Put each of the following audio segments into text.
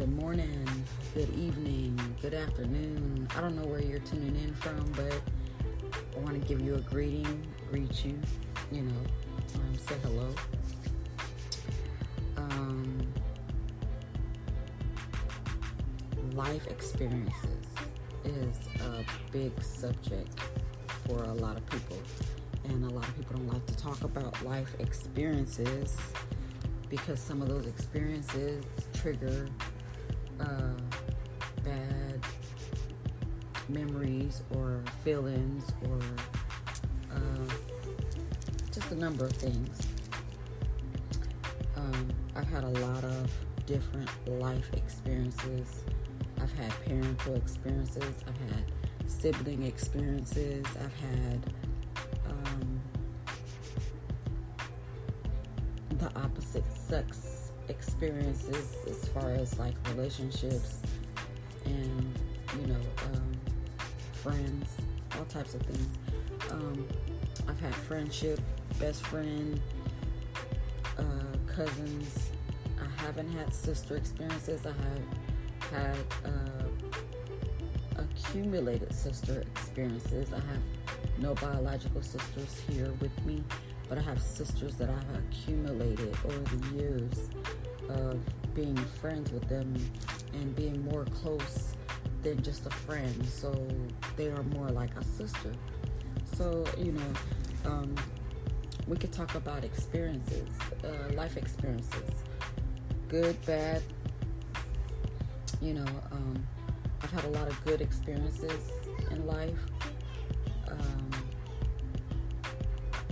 Good morning, good evening, good afternoon. I don't know where you're tuning in from, but I want to give you a greeting, greet you, say hello. Life experiences is a big subject for a lot of people, and a lot of people don't like to talk about life experiences because some of those experiences trigger bad memories or feelings or just a number of things. I've had a lot of different life experiences. I've had parental experiences. I've had sibling experiences. I've had the opposite sex experiences as far as like relationships and friends, all types of things. I've had friendship, best friend, cousins. I haven't had sister experiences. I have had accumulated sister experiences. I have no biological sisters here with me, but I have sisters that I've accumulated over the years of being friends with them and being more close than just a friend. So they are more like a sister. So, we could talk about experiences, life experiences, good, bad. I've had a lot of good experiences in life.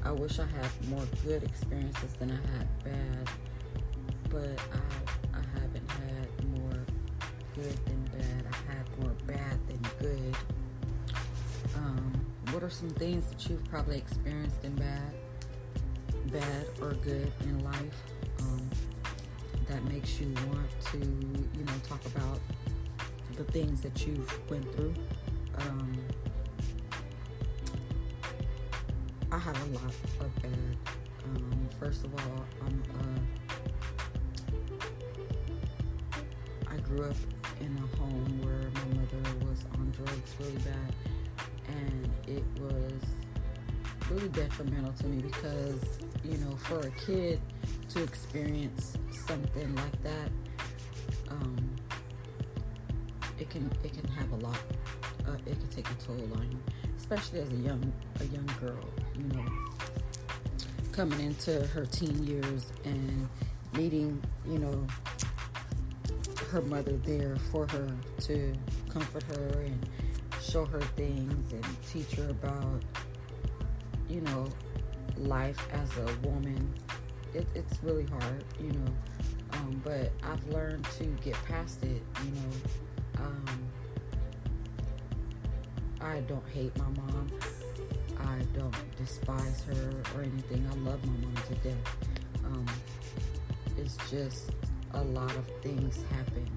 I wish I had more good experiences than I had bad, but I haven't had more good than bad. I've had more bad than good. What are some things that you've probably experienced in bad or good in life that makes you want to, talk about the things that you've went through? I have a lot of bad. First of all, I grew up in a home where my mother was on drugs really bad, and it was really detrimental to me because, for a kid to experience something like that, it can have a lot. It can take a toll on you, especially as a young girl, coming into her teen years and needing, her mother there for her to comfort her and show her things and teach her about, life as a woman. It's really hard, but I've learned to get past it. I don't hate my mom. I don't despise her or anything. I love my mom to death. It's just a lot of things happen,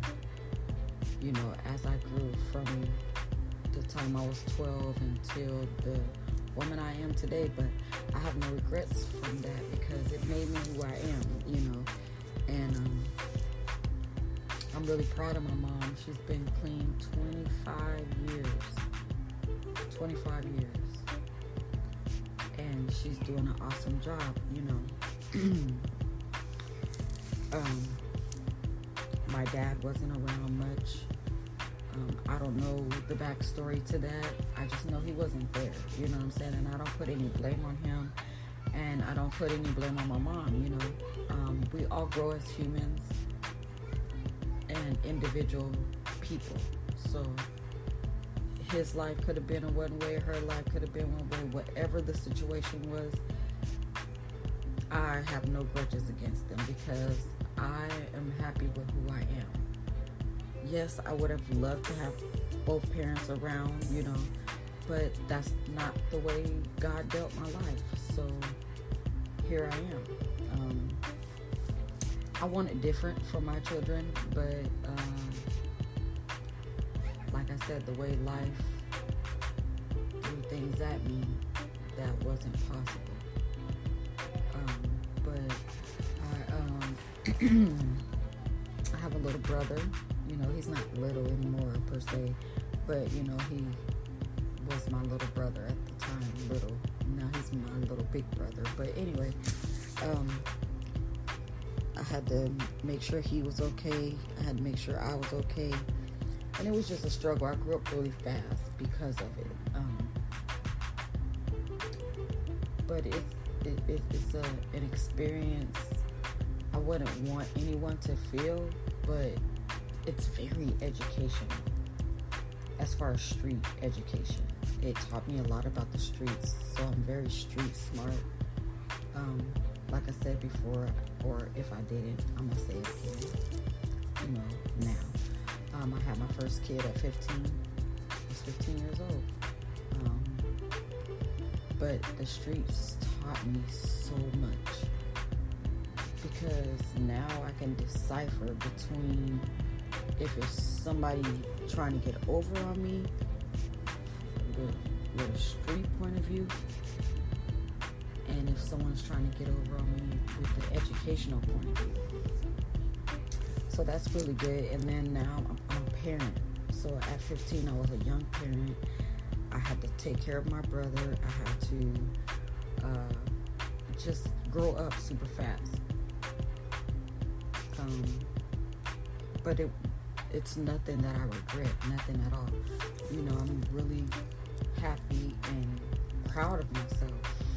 as I grew from the time I was 12 until the woman I am today. But I have no regrets from that because it made me who I am, and I'm really proud of my mom. She's been clean 25 years. And she's doing an awesome job, My dad wasn't around much. I don't know the backstory to that. I just know he wasn't there, you know what I'm saying? And I don't put any blame on him, and I don't put any blame on my mom, We all grow as humans and individual people. So his life could have been a one way, her life could have been one way. Whatever the situation was, I have no grudges against them because I am happy with who I am. Yes, I would have loved to have both parents around, but that's not the way God dealt my life. So here I am. I want it different for my children, but like I said, the way life threw things at me, that wasn't possible. But I have a little brother You know, he's not little anymore per se, but you know, he was my little brother at the time. Little, now he's my little big brother. But anyway, I had to make sure he was okay. I had to make sure I was okay, and it was just a struggle. I grew up really fast because of it. But it's an experience I wouldn't want anyone to feel, but it's very educational as far as street education. It taught me a lot about the streets, so I'm very street smart. Like I said before, or if I didn't, I'm gonna say it again, you know, now. I had my first kid at 15. I was 15 years old. But the streets taught me so much, because now I can decipher between if it's somebody trying to get over on me with a street point of view, and if someone's trying to get over on me with the educational point of view. So that's really good. And then now I'm a parent. So at 15, I was a young parent. I had to take care of my brother. I had to just grow up super fast. But it's nothing that I regret, nothing at all. You know, I'm really happy and proud of myself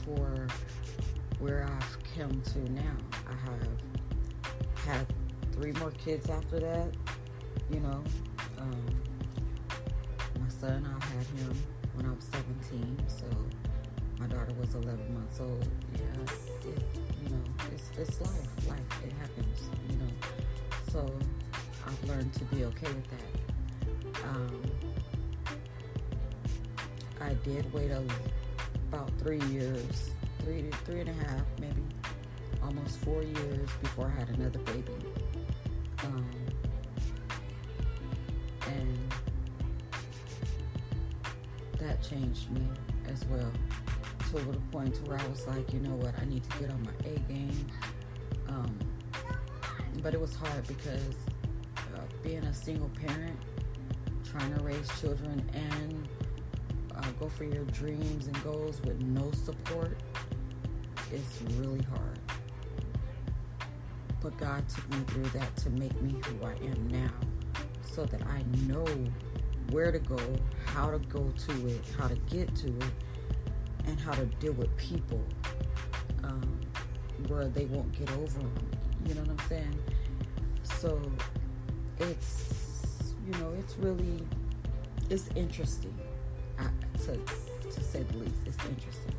for where I've come to now. I have had 3 more kids after that, you know. My son, I had him when I was 17, so my daughter was 11 months old. Yeah, you know, it's life, it happens, you know. So I've learned to be okay with that. I did wait about 3 years, 3.5, maybe almost 4 years before I had another baby. And that changed me as well, to the point where I was like, you know what, I need to get on my A game. But it was hard because being a single parent, trying to raise children and go for your dreams and goals with no support is really hard. But God took me through that to make me who I am now, so that I know where to go, how to go to it, how to get to it, and how to deal with people where they won't get over on me. You know what I'm saying? So it's, you know, it's interesting, to say the least. It's interesting.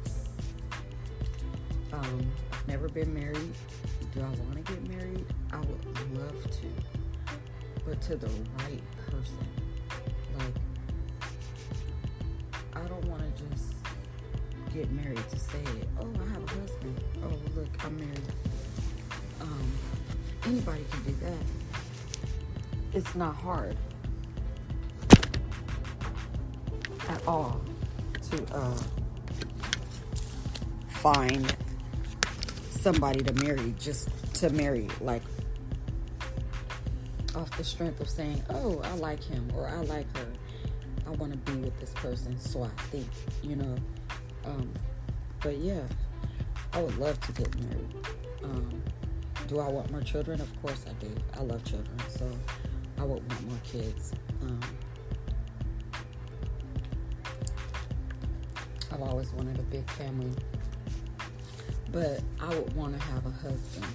I've never been married. Do I want to get married? I would love to, but to the right person. Like, I don't want to just get married to say, oh, I have a husband. Oh, look, I'm married. Anybody can do that. It's not hard at all to find somebody to marry, just to marry, like off the strength of saying, oh, I like him or I like her. I want to be with this person, so I think, you know. But yeah, I would love to get married. Do I want more children? Of course I do. I love children, so I would want more kids. I've always wanted a big family, but I would want to have a husband,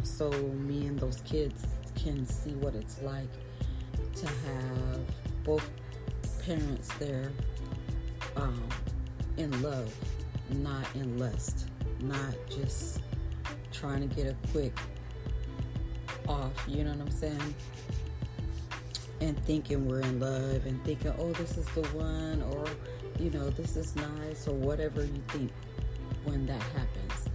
so me and those kids can see what it's like to have both parents there, in love, not in lust, not just trying to get a quick off, you know what I'm saying? And thinking we're in love and thinking, oh, this is the one, or, you know, this is nice, or whatever you think when that happens.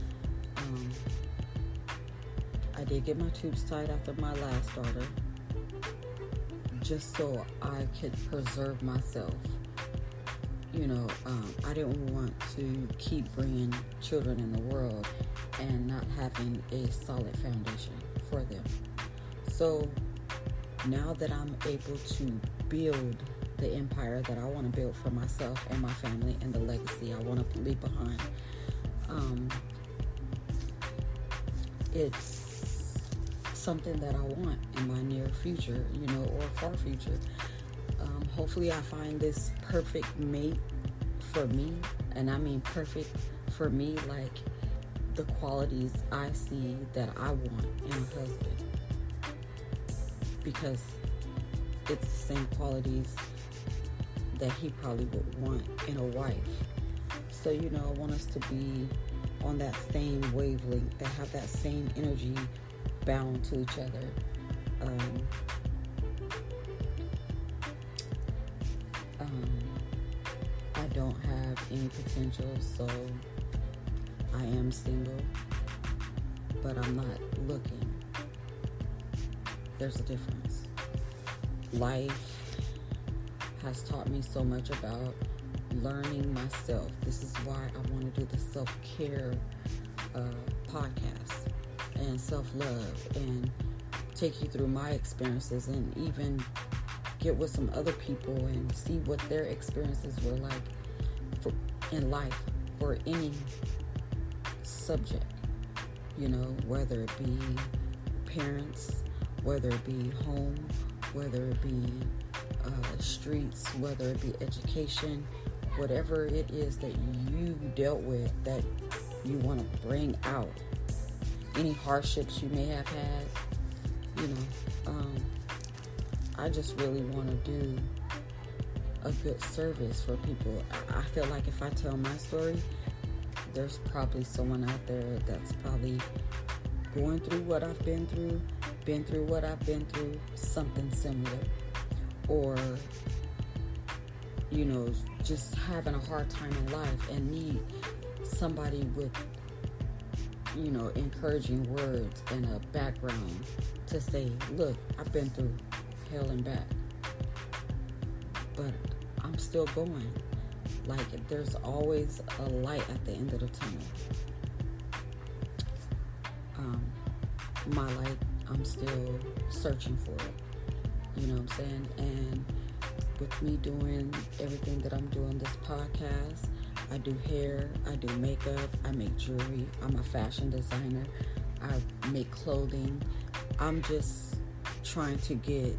I did get my tubes tied after my last daughter, just so I could preserve myself. You know, I didn't want to keep bringing children in the world and not having a solid foundation for them. So now that I'm able to build the empire that I want to build for myself and my family and the legacy I want to leave behind, it's something that I want in my near future, or far future. Hopefully I find this perfect mate for me, and I mean perfect for me, like the qualities I see that I want in a husband, because it's the same qualities that he probably would want in a wife. So, I want us to be on that same wavelength, that have that same energy bound to each other. I don't have any potential, so I am single, but I'm not looking. There's a difference. Life has taught me so much about learning myself. This is why I want to do the self-care podcast and self-love, and take you through my experiences, and even get with some other people and see what their experiences were like in life for any subject, whether it be parents, whether it be home, whether it be streets, whether it be education, whatever it is that you dealt with that you want to bring out, any hardships you may have had, I just really want to do a good service for people. I feel like if I tell my story, there's probably someone out there that's probably going through what I've been through what I've been through, something similar, or just having a hard time in life and need somebody with encouraging words and a background to say, look, I've been through hell and back, but I'm still going. Like, there's always a light at the end of the tunnel. My light, I'm still searching for it. You know what I'm saying? And with me doing everything that I'm doing, this podcast, I do hair, I do makeup, I make jewelry, I'm a fashion designer, I make clothing. I'm just trying to get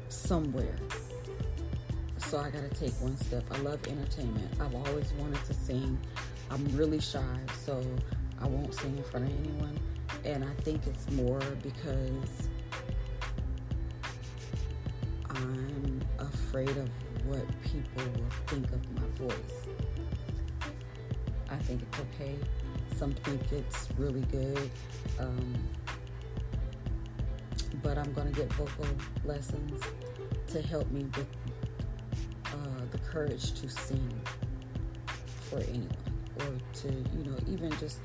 somewhere. So I gotta take one step. I love entertainment. I've always wanted to sing. I'm really shy, so I won't sing in front of anyone. And I think it's more because I'm afraid of what people will think of my voice. I think it's okay. Some think it's really good. But I'm going to get vocal lessons to help me with the courage to sing for anyone, or to, even just,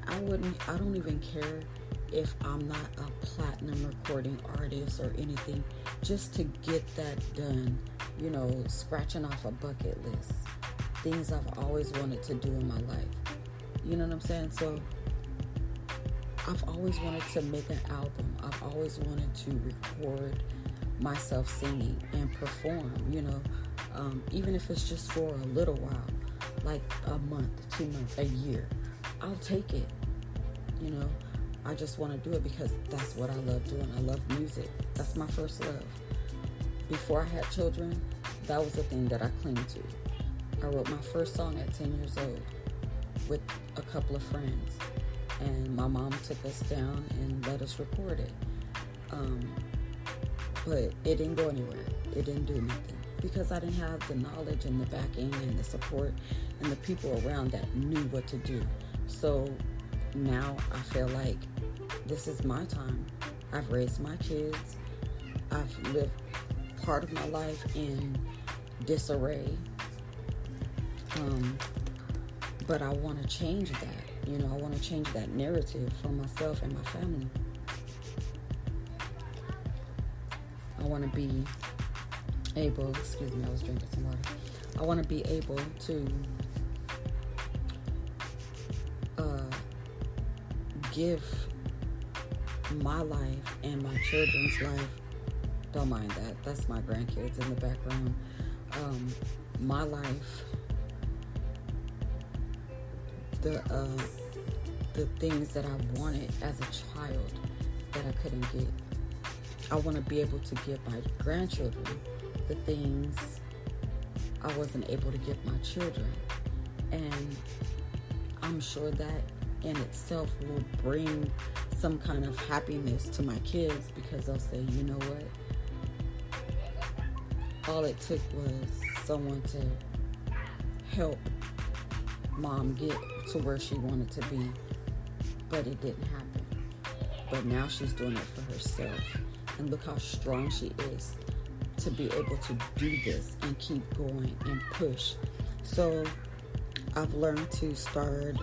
I don't even care if I'm not a platinum recording artist or anything, just to get that done, scratching off a bucket list, things I've always wanted to do in my life. You know what I'm saying? So I've always wanted to make an album. I've always wanted to record myself singing and perform, even if it's just for a little while, like a month, 2 months, a year. I'll take it. I just want to do it because that's what I love doing. I love music. That's my first love. Before I had children, that was the thing that I clinged to. I wrote my first song at 10 years old with a couple of friends, and my mom took us down and let us record it. But it didn't go anywhere. It didn't do nothing because I didn't have the knowledge and the backing and the support and the people around that knew what to do. So now I feel like this is my time. I've raised my kids. I've lived part of my life in disarray. But I want to change that. I want to change that narrative for myself and my family. I want to be able, I was drinking some water. I want to be able to give my life and my children's life, don't mind that. That's my grandkids in the background. My life, the things that I wanted as a child that I couldn't get. I want to be able to give my grandchildren the things I wasn't able to give my children. And I'm sure that in itself will bring some kind of happiness to my kids, because they'll say, you know what? All it took was someone to help mom get to where she wanted to be, but it didn't happen. But now she's doing it for herself. And look how strong she is to be able to do this and keep going and push. So I've learned to start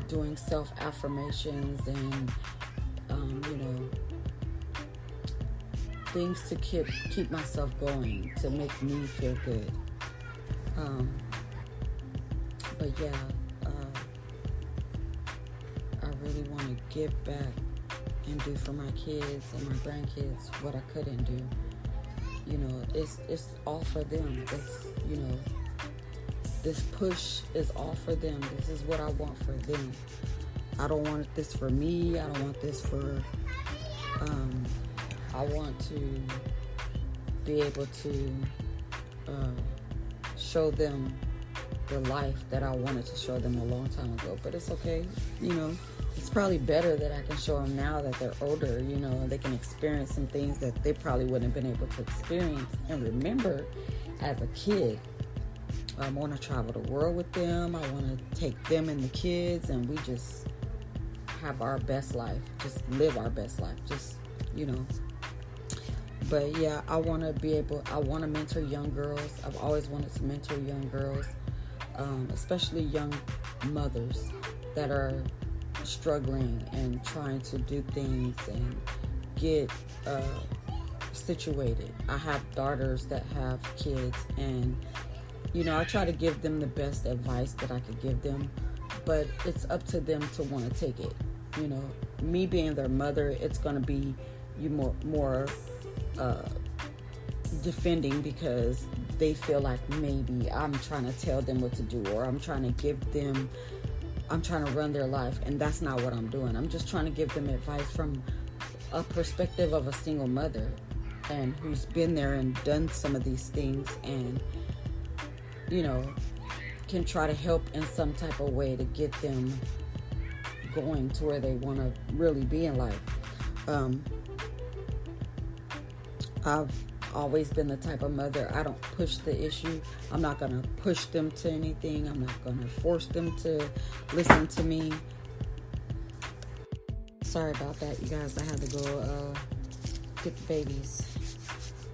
doing self-affirmations and, things to keep myself going, to make me feel good. But yeah, I really want to give back and do for my kids and my grandkids what I couldn't do. It's all for them. It's, this push is all for them. This is what I want for them. I don't want this for me. I don't want this for, I want to be able to show them the life that I wanted to show them a long time ago. But it's okay. It's probably better that I can show them now that they're older, and they can experience some things that they probably wouldn't have been able to experience and remember as a kid. I want to travel the world with them. I want to take them and the kids, and we just have our best life. Just live our best life. But yeah, I want to mentor young girls. I've always wanted to mentor young girls, especially young mothers that are struggling and trying to do things and get situated. I have daughters that have kids, and I try to give them the best advice that I could give them, but it's up to them to want to take it. Me being their mother, it's going to be more defending, because they feel like maybe I'm trying to tell them what to do, or I'm trying to run their life, and that's not what I'm doing. I'm just trying to give them advice from a perspective of a single mother, and who's been there and done some of these things, and can try to help in some type of way to get them going to where they want to really be in life. I've always been the type of mother, I don't push the issue. I'm not going to push them to anything. I'm not going to force them to listen to me. Sorry about that, you guys. I had to go get the babies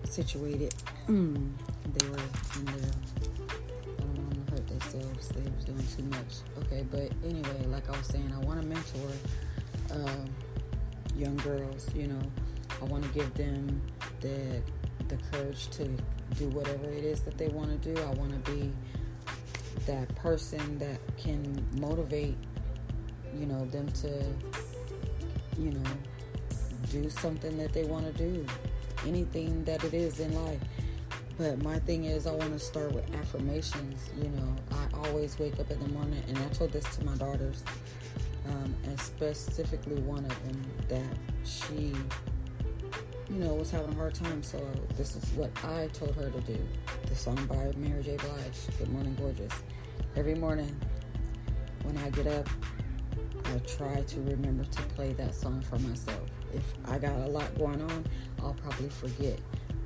situated. They were in there. I don't want to hurt themselves. They was doing too much. Okay, but anyway, like I was saying, I want to mentor young girls. I want to give them the courage to do whatever it is that they want to do. I want to be that person that can motivate, them to, do something that they want to do, anything that it is in life. But my thing is, I want to start with affirmations. I always wake up in the morning, and I told this to my daughters, and specifically one of them, that she was having a hard time. So this is what I told her to do. The song by Mary J. Blige, Good Morning Gorgeous. Every morning when I get up, I try to remember to play that song for myself. If I got a lot going on, I'll probably forget.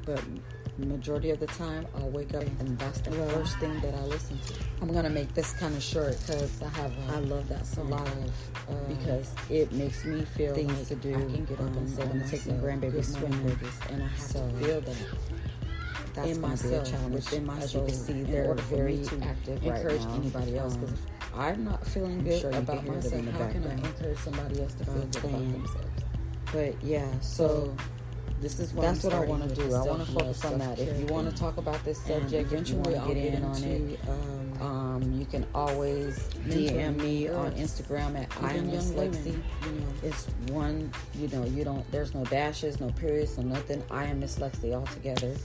But majority of the time, I'll wake up and that's the first thing that I listen to. I'm going to make this kind of short because I love that song. Because it makes me feel things like to do. I can get up and say, I'm going to take my grandbaby swimming, and I have to feel that. That's in myself, within my soul. As you can see, they're very active right now. Encourage anybody else, because if I'm not feeling good about myself, how can I encourage somebody else to feel good about themselves? But yeah, so This is what that's what I want to do. I want to focus on that. If you want to thing. talk about this subject, if you want to get in on it, you can always DM me on Instagram at I am Miss Lexi. It's one, there's no dashes, no periods, no nothing. I am Miss Lexi altogether.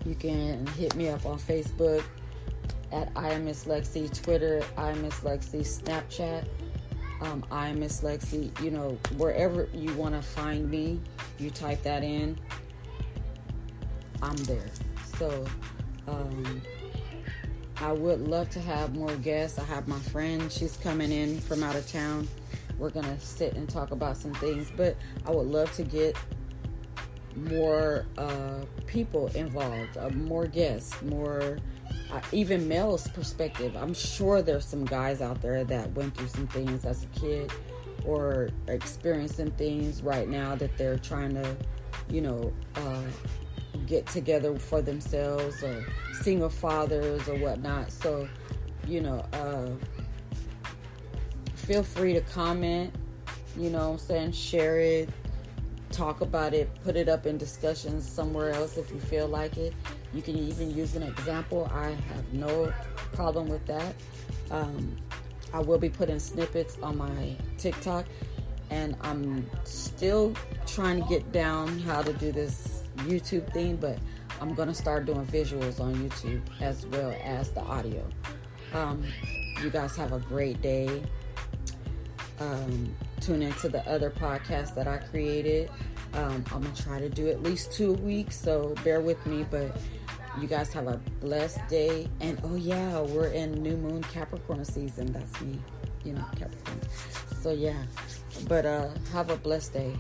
You can hit me up on Facebook at I am Miss Lexi, Twitter, I am Miss Lexi, Snapchat, I am Miss Lexi. Wherever you want to find me, you type that in, I'm there. So, I would love to have more guests. I have my friend, she's coming in from out of town. We're going to sit and talk about some things, but I would love to get more people involved, more guests, more even male's perspective. I'm sure there's some guys out there that went through some things as a kid or experiencing things right now that they're trying to, get together for themselves, or single fathers or whatnot. So, feel free to comment, share it, talk about it, put it up in discussions somewhere else if you feel like it. You can even use an example. I have no problem with that. I will be putting snippets on my TikTok, and I'm still trying to get down how to do this YouTube thing, but I'm going to start doing visuals on YouTube as well as the audio. You guys have a great day. Tune into the other podcasts that I created. I'm going to try to do at least 2 a week, so bear with me, but you guys have a blessed day. And oh yeah, we're in new moon Capricorn season. That's me, Capricorn. So yeah, but have a blessed day.